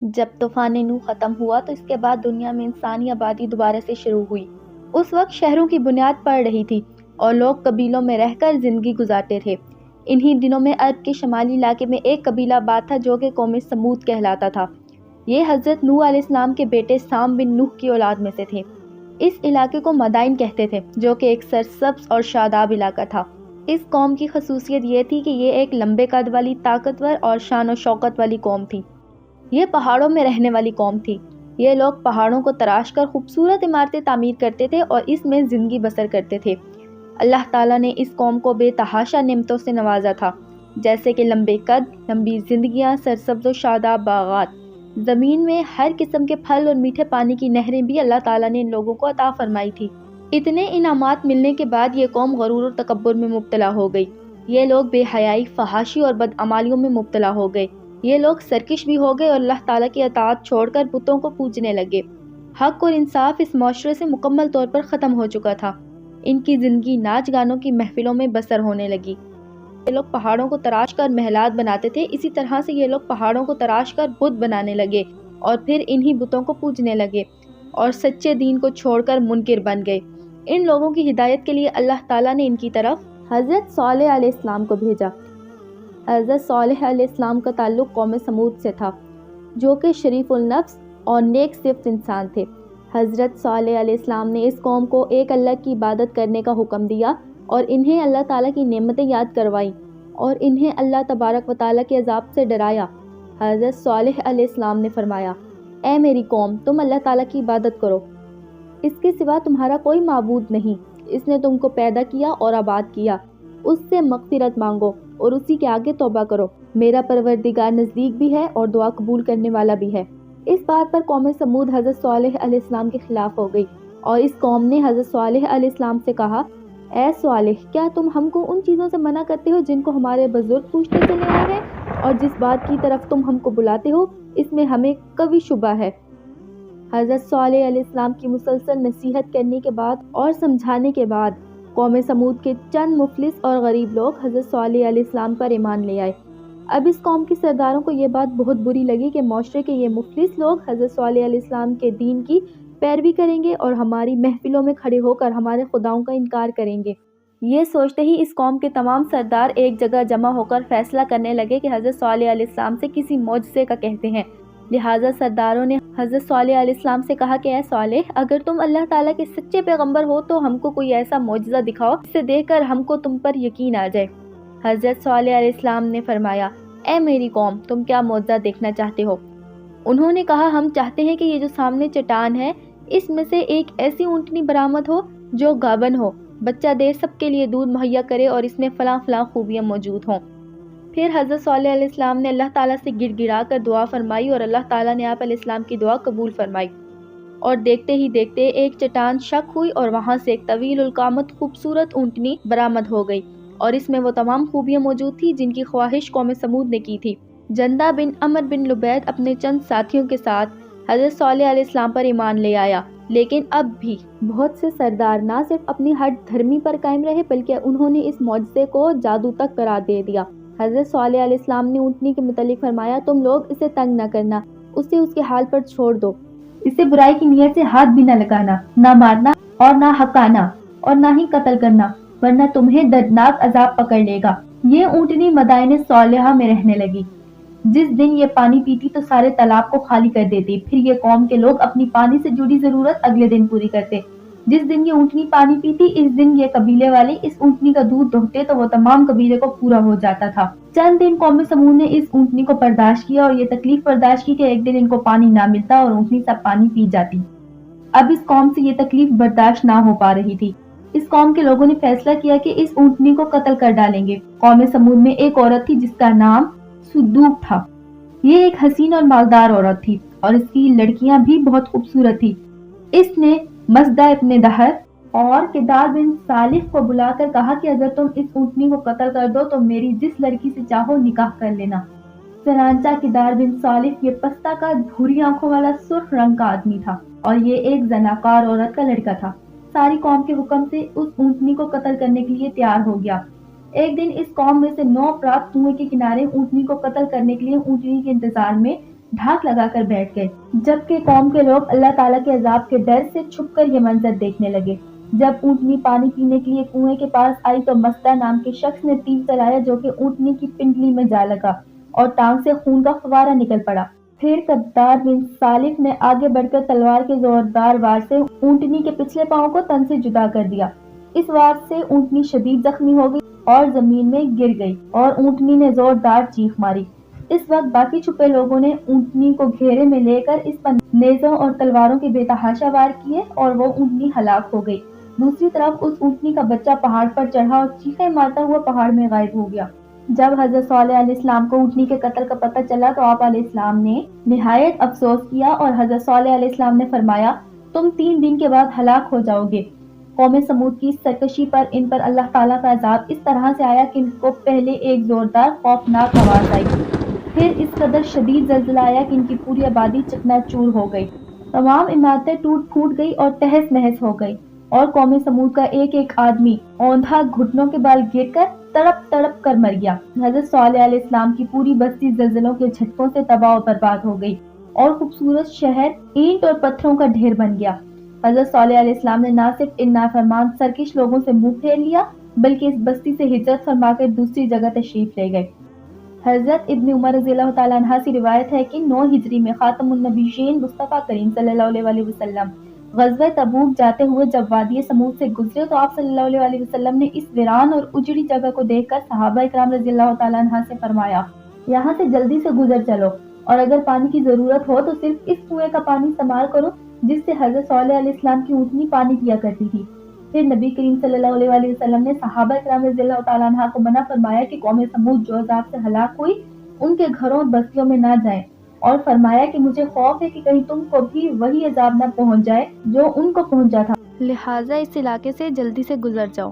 جب طوفان نوح ختم ہوا تو اس کے بعد دنیا میں انسانی آبادی دوبارہ سے شروع ہوئی۔ اس وقت شہروں کی بنیاد پڑ رہی تھی اور لوگ قبیلوں میں رہ کر زندگی گزارتے تھے۔ انہی دنوں میں عرب کے شمالی علاقے میں ایک قبیلہ آباد تھا جو کہ قوم سمود کہلاتا تھا۔ یہ حضرت نوح علیہ السلام کے بیٹے سام بن نوح کی اولاد میں سے تھے۔ اس علاقے کو مدائن کہتے تھے جو کہ ایک سرسبز اور شاداب علاقہ تھا۔ اس قوم کی خصوصیت یہ تھی کہ یہ ایک لمبے قد والی، طاقتور اور شان و شوکت والی قوم تھی۔ یہ پہاڑوں میں رہنے والی قوم تھی۔ یہ لوگ پہاڑوں کو تراش کر خوبصورت عمارتیں تعمیر کرتے تھے اور اس میں زندگی بسر کرتے تھے۔ اللہ تعالیٰ نے اس قوم کو بے تحاشا نعمتوں سے نوازا تھا، جیسے کہ لمبے قد، لمبی زندگیاں، سرسبز و شاداب باغات، زمین میں ہر قسم کے پھل اور میٹھے پانی کی نہریں بھی اللہ تعالیٰ نے ان لوگوں کو عطا فرمائی تھی۔ اتنے انعامات ملنے کے بعد یہ قوم غرور اور تکبر میں مبتلا ہو گئی۔ یہ لوگ بے حیائی، فحاشی اور بدعمالیوں میں مبتلا ہو گئے۔ یہ لوگ سرکش بھی ہو گئے اور اللہ تعالیٰ کی اطاعت چھوڑ کر بتوں کو پوجنے لگے۔ حق اور انصاف اس معاشرے سے مکمل طور پر ختم ہو چکا تھا۔ ان کی زندگی ناچ گانوں کی محفلوں میں بسر ہونے لگی۔ یہ لوگ پہاڑوں کو تراش کر محلات بناتے تھے، اسی طرح سے یہ لوگ پہاڑوں کو تراش کر بت بنانے لگے اور پھر انہی بتوں کو پوجنے لگے اور سچے دین کو چھوڑ کر منکر بن گئے۔ ان لوگوں کی ہدایت کے لیے اللہ تعالیٰ نے ان کی طرف حضرت صالح علیہ السلام کو بھیجا۔ حضرت صالح علیہ السلام کا تعلق قوم سمود سے تھا، جو کہ شریف النفس اور نیک صفت انسان تھے۔ حضرت صالح علیہ السلام نے اس قوم کو ایک اللہ کی عبادت کرنے کا حکم دیا اور انہیں اللہ تعالیٰ کی نعمتیں یاد کروائیں اور انہیں اللہ تبارک و تعالیٰ کے عذاب سے ڈرایا۔ حضرت صالح علیہ السلام نے فرمایا، اے میری قوم، تم اللہ تعالیٰ کی عبادت کرو، اس کے سوا تمہارا کوئی معبود نہیں۔ اس نے تم کو پیدا کیا اور آباد کیا، اس سے مغفرت مانگو اور اسی کے آگے توبہ کرو۔ میرا پروردگار نزدیک بھی ہے اور دعا قبول کرنے والا بھی ہے۔ اس بات پر قوم سمود حضرت صالح علیہ السلام کے خلاف ہو گئی اور اس قوم نے حضرت صالح علیہ السلام سے کہا، اے صالح، کیا تم ہم کو ان چیزوں سے منع کرتے ہو جن کو ہمارے بزرگ پوچھتے چلے آئے ہیں، اور جس بات کی طرف تم ہم کو بلاتے ہو اس میں ہمیں قوی شبہ ہے۔ حضرت صالح علیہ السلام کی مسلسل نصیحت کرنے کے بعد اور سمجھانے کے بعد قوم سمود کے چند مفلس اور غریب لوگ حضرت صالح علیہ السلام پر ایمان لے آئے۔ اب اس قوم کے سرداروں کو یہ بات بہت بری لگی کہ معاشرے کے یہ مفلس لوگ حضرت صالح علیہ السلام کے دین کی پیروی کریں گے اور ہماری محفلوں میں کھڑے ہو کر ہمارے خداؤں کا انکار کریں گے۔ یہ سوچتے ہی اس قوم کے تمام سردار ایک جگہ جمع ہو کر فیصلہ کرنے لگے کہ حضرت صالح علیہ السلام سے کسی معجزے کا کہتے ہیں۔ لہٰذا سرداروں نے حضرت صالح علیہ السلام سے کہا کہ اے صالح، اگر تم اللہ تعالیٰ کے سچے پیغمبر ہو تو ہم کو کوئی ایسا معجزہ دکھاؤ جسے دیکھ کر ہم کو تم پر یقین آ جائے۔ حضرت صالح علیہ السلام نے فرمایا، اے میری قوم، تم کیا معجزہ دیکھنا چاہتے ہو؟ انہوں نے کہا، ہم چاہتے ہیں کہ یہ جو سامنے چٹان ہے اس میں سے ایک ایسی اونٹنی برآمد ہو جو گابن ہو، بچہ دے، سب کے لیے دودھ مہیا کرے اور اس میں فلاں فلاں خوبیاں موجود ہوں۔ پھر حضرت صالح علیہ السلام نے اللہ تعالیٰ سے گڑ گڑا کر دعا فرمائی اور اللہ تعالیٰ نے آپ علیہ السلام کی دعا قبول فرمائی، اور دیکھتے ہی دیکھتے ایک چٹان شق ہوئی اور وہاں سے ایک طویل القامت خوبصورت اونٹنی برآمد ہو گئی، اور اس میں وہ تمام خوبیاں موجود تھیں جن کی خواہش قوم سمود نے کی تھی۔ جندہ بن عمر بن لبید اپنے چند ساتھیوں کے ساتھ حضرت صالح علیہ السلام پر ایمان لے آیا، لیکن اب بھی بہت سے سردار نہ صرف اپنی ہٹ دھرمی پر قائم رہے بلکہ انہوں نے اس معجزے کو جادو تک قرار دے دیا۔ حضرت صالح علیہ السلام نے اونٹنی کے متعلق فرمایا، تم لوگ اسے تنگ نہ کرنا، اسے اس کے حال پر چھوڑ دو، اسے برائی کی نیت سے ہاتھ بھی نہ لگانا، نہ مارنا اور نہ ہکانا اور نہ ہی قتل کرنا، ورنہ تمہیں دردناک عذاب پکڑ لے گا۔ یہ اونٹنی مدائن صالحہ میں رہنے لگی۔ جس دن یہ پانی پیتی تو سارے تالاب کو خالی کر دیتی، پھر یہ قوم کے لوگ اپنی پانی سے جڑی ضرورت اگلے دن پوری کرتے۔ جس دن یہ اونٹنی پانی پیتی اس دن یہ قبیلے والے اس اونٹنی کا دودھ دوہتے تو وہ تمام قبیلے کو پورا ہو جاتا تھا۔ چند دن قوم سمود نے اس اونٹنی کو برداشت کیا اور یہ تکلیف برداشت کی کہ ایک دن ان کو پانی نہ ملتا اور اونٹنی سب پانی پی جاتی۔ اب اس قوم سے یہ تکلیف برداشت نہ ہو پا رہی تھی۔ اس قوم کے لوگوں نے فیصلہ کیا کہ اس اونٹنی کو قتل کر ڈالیں گے۔ قوم سمود میں ایک عورت تھی جس کا نام صدوق تھا۔ یہ ایک حسین اور مالدار عورت تھی اور اس کی لڑکیاں بھی بہت خوبصورت تھی۔ اس نے مصدع ابن دہر اور کدار بن صالح کو بلا کر کہا کہ اگر تم اس اونٹنی کو قتل کر دو تو میری جس لڑکی سے چاہو نکاح کر لینا۔ چنانچہ کدار بن صالح یہ پستہ کا بھوری آنکھوں والا سرخ رنگ کا آدمی تھا اور یہ ایک زناکار عورت کا لڑکا تھا۔ ساری قوم کے حکم سے اس اونٹنی کو قتل کرنے کے لیے تیار ہو گیا۔ ایک دن اس قوم میں سے 9 افراد کنویں کے کنارے اونٹنی کو قتل کرنے کے لیے اونٹنی کے انتظار میں ڈھاک لگا کر بیٹھ گئے، جبکہ قوم کے لوگ اللہ تعالیٰ کے عذاب کے ڈر سے چھپ کر یہ منظر دیکھنے لگے۔ جب اونٹنی پانی پینے کے لیے کنویں کے پاس آئی تو مستہ نام کے شخص نے تیر چلایا جو کہ اونٹنی کی پنڈلی میں جا لگا اور ٹانگ سے خون کا فوارہ نکل پڑا۔ پھر قدار بن سالف نے آگے بڑھ کر تلوار کے زوردار وار سے اونٹنی کے پچھلے پاؤں کو تن سے جدا کر دیا۔ اس وار سے اونٹنی شدید زخمی ہو گئی اور زمین میں گر گئی اور اونٹنی نے زوردار چیخ ماری۔ اس وقت باقی چھپے لوگوں نے اونٹنی کو گھیرے میں لے کر اس پر نیزوں اور تلواروں کے بے تحاشا وار کیے اور وہ اونٹنی ہلاک ہو گئی۔ دوسری طرف اس اونٹنی کا بچہ پہاڑ پر چڑھا اور چیخیں مارتا ہوا پہاڑ میں غائب ہو گیا۔ جب حضرت صالح علیہ السلام کو اونٹنی کے قتل کا پتہ چلا تو آپ علیہ السلام نے نہایت افسوس کیا اور حضرت صالح علیہ السلام نے فرمایا، تم 3 دن کے بعد ہلاک ہو جاؤ گے۔ قوم سمود کی سرکشی پر ان پر اللہ تعالیٰ کا عذاب اس طرح سے آیا کہ ان کو پہلے ایک زوردار خوفناک آواز آئی، پھر اس قدر شدید زلزلہ آیا کہ ان کی پوری آبادی چکنا چور ہو گئی، تمام عمارتیں ٹوٹ پھوٹ گئی اور تہس نہس ہو گئی، اور قوم سمود کا ایک ایک آدمی اوندھا گھٹنوں کے بال گر کر تڑپ تڑپ کر مر گیا۔ حضرت صالح علیہ السلام کی پوری بستی زلزلوں کے جھٹکوں سے تباہ و برباد ہو گئی اور خوبصورت شہر اینٹ اور پتھروں کا ڈھیر بن گیا۔ حضرت صالح علیہ السلام نے نہ صرف ان نافرمان سرکش لوگوں سے منہ پھیر لیا بلکہ اس بستی سے ہجرت فرما کر دوسری جگہ تشریف لے گئے۔ حضرت ابن عمر رضی اللہ تعالیٰ عنہ سے روایت ہے کہ 9 ہجری میں خاتم النبیین مصطفیٰ کریم صلی اللہ علیہ وسلم غزوہ تبوک جاتے ہوئے جب وادی سمود سے گزرے تو آپ صلی اللہ علیہ وسلم نے اس ویران اور اجڑی جگہ کو دیکھ کر صحابہ اکرام رضی اللہ تعالیٰ عنہ سے فرمایا، یہاں سے جلدی سے گزر چلو، اور اگر پانی کی ضرورت ہو تو صرف اس کنویں کا پانی استعمال کرو جس سے حضرت صالح علیہ السلام کی اونٹنی پانی پیا کرتی تھی۔ پھر نبی کریم صلی اللہ علیہ وسلم نے صحابہ اکرام رضی اللہ تعالیٰ عنہ کو منع فرمایا کہ قوم سمود جو عذاب سے ہلاک ہوئی ان کے گھروں اور بستیوں میں نہ جائیں، اور فرمایا کہ مجھے خوف ہے کہ کہیں تم کو بھی وہی عذاب نہ پہنچ جائے جو ان کو پہنچا تھا، لہٰذا اس علاقے سے جلدی سے گزر جاؤ۔